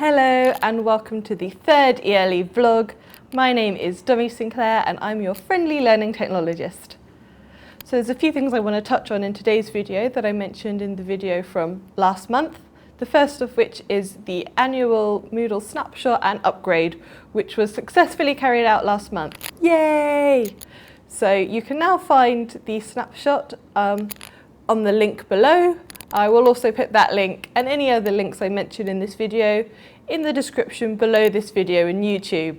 Hello and welcome to the third ELE vlog. My name is Dummy Sinclair and I'm your friendly learning technologist. So there's a few things I want to touch on in today's video that I mentioned in the video from last month. The first of which is the annual Moodle Snapshot and upgrade, which was successfully carried out last month. Yay! So you can now find the snapshot on the link below. I will also put that link and any other links I mentioned in this video in the description below this video in YouTube.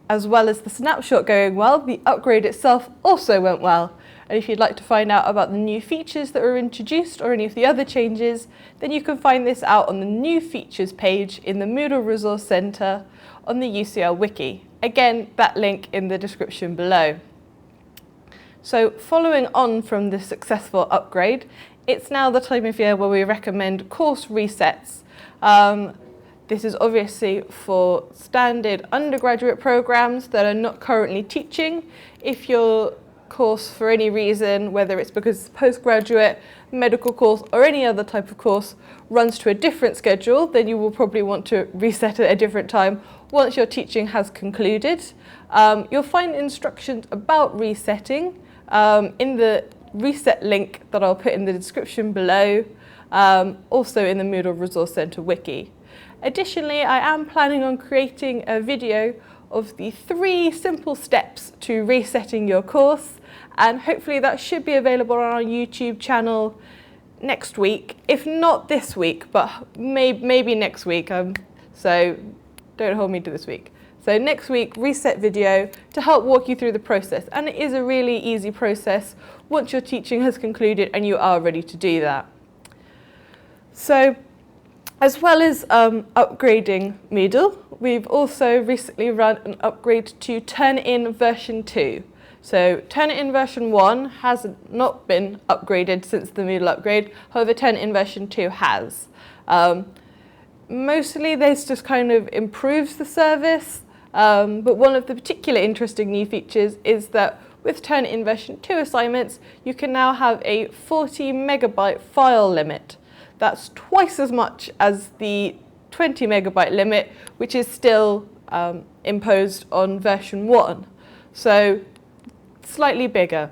As well as the snapshot going well, the upgrade itself also went well. And if you'd like to find out about the new features that were introduced or any of the other changes, then you can find this out on the new features page in the Moodle Resource Centre on the UCL Wiki. Again, that link in the description below. So following on from the successful upgrade, it's now the time of year where we recommend course resets. This is obviously for standard undergraduate programs that are not currently teaching. If your course for any reason, whether it's because it's postgraduate, medical course or any other type of course, runs to a different schedule, then you will probably want to reset at a different time once your teaching has concluded. You'll find instructions about resetting in the reset link that I'll put in the description below, also in the Moodle Resource Centre wiki. Additionally, I am planning on creating a video of the 3 simple steps to resetting your course, and hopefully that should be available on our YouTube channel next week, if not this week, but maybe next week, so don't hold me to this week. So next week, reset video to help walk you through the process, and it is a really easy process once your teaching has concluded and you are ready to do that. So as well as upgrading Moodle, we've also recently run an upgrade to Turnitin version 2. So Turnitin version 1 has not been upgraded since the Moodle upgrade, however Turnitin version 2 has. Mostly this just kind of improves the service, but one of the particular interesting new features is that with Turnitin version 2 assignments, you can now have a 40 megabyte file limit. That's twice as much as the 20 megabyte limit, which is still imposed on version 1. So slightly bigger.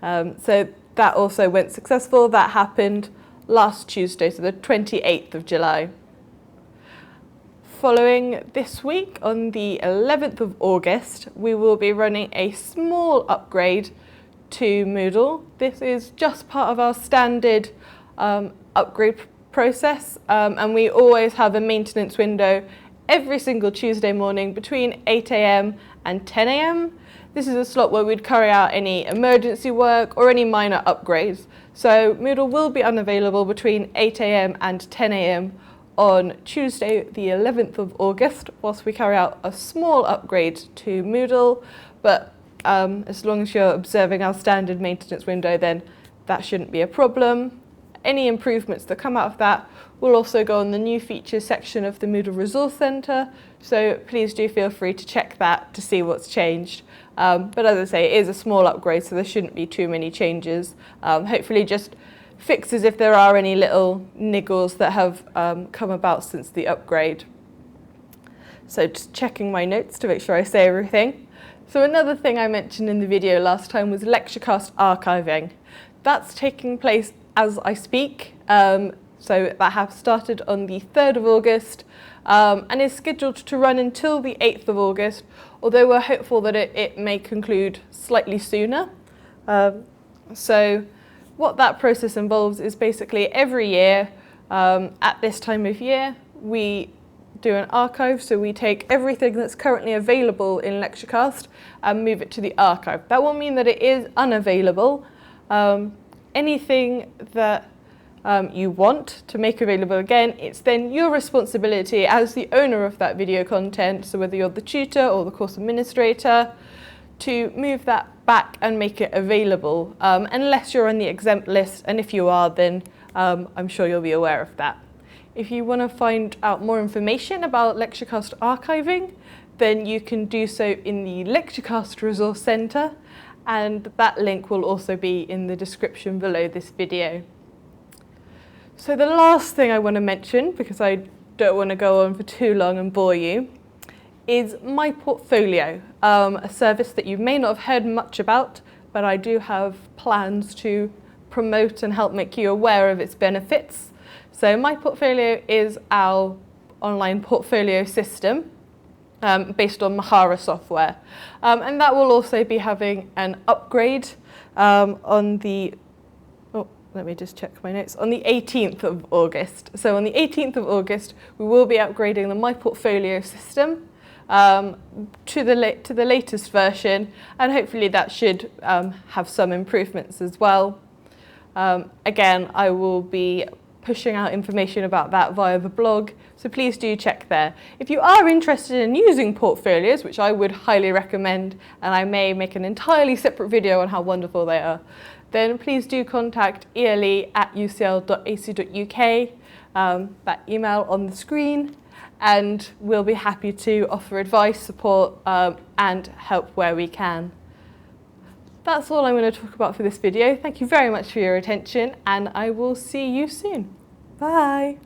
So that also went successful. That happened last Tuesday, so the 28th of July. Following this week, on the 11th of August, we will be running a small upgrade to Moodle. This is just part of our standard upgrade process, and we always have a maintenance window every single Tuesday morning between 8 AM and 10 AM. This is a slot where we'd carry out any emergency work or any minor upgrades. So Moodle will be unavailable between 8 AM and 10 AM on Tuesday the 11th of August whilst we carry out a small upgrade to Moodle, but as long as you're observing our standard maintenance window, then that shouldn't be a problem. Any improvements that come out of that will also go on the new features section of the Moodle Resource Centre, so please do feel free to check that to see what's changed. But as I say, it is a small upgrade, so there shouldn't be too many changes. Hopefully just fixes if there are any little niggles that have come about since the upgrade. So just checking my notes to make sure I say everything. So another thing I mentioned in the video last time was Lecturecast archiving. That's taking place as I speak. So that has started on the 3rd of August and is scheduled to run until the 8th of August, although we're hopeful that it may conclude slightly sooner. So what that process involves is basically every year at this time of year we do an archive, so we take everything that's currently available in Lecturecast and move it to the archive. That will mean that it is unavailable. Anything that you want to make available again, it's then your responsibility as the owner of that video content, so whether you're the tutor or the course administrator, to move that back and make it available, unless you're on the exempt list, and if you are, then I'm sure you'll be aware of that. If you want to find out more information about Lecturecast archiving, then you can do so in the Lecturecast Resource Centre, and that link will also be in the description below this video. So the last thing I want to mention, because I don't want to go on for too long and bore you, is MyPortfolio, a service that you may not have heard much about, but I do have plans to promote and help make you aware of its benefits. So MyPortfolio is our online portfolio system based on Mahara software. And that will also be having an upgrade on the, let me just check my notes, on the 18th of August. So on the 18th of August, we will be upgrading the MyPortfolio system to the latest version, and hopefully that should have some improvements as well. Again, I will be pushing out information about that via the blog, so please do check there. If you are interested in using portfolios, which I would highly recommend, and I may make an entirely separate video on how wonderful they are, then please do contact ele@ucl.ac.uk, that email on the screen, and we'll be happy to offer advice, support, and help where we can. That's all I'm going to talk about for this video. Thank you very much for your attention, and I will see you soon. Bye.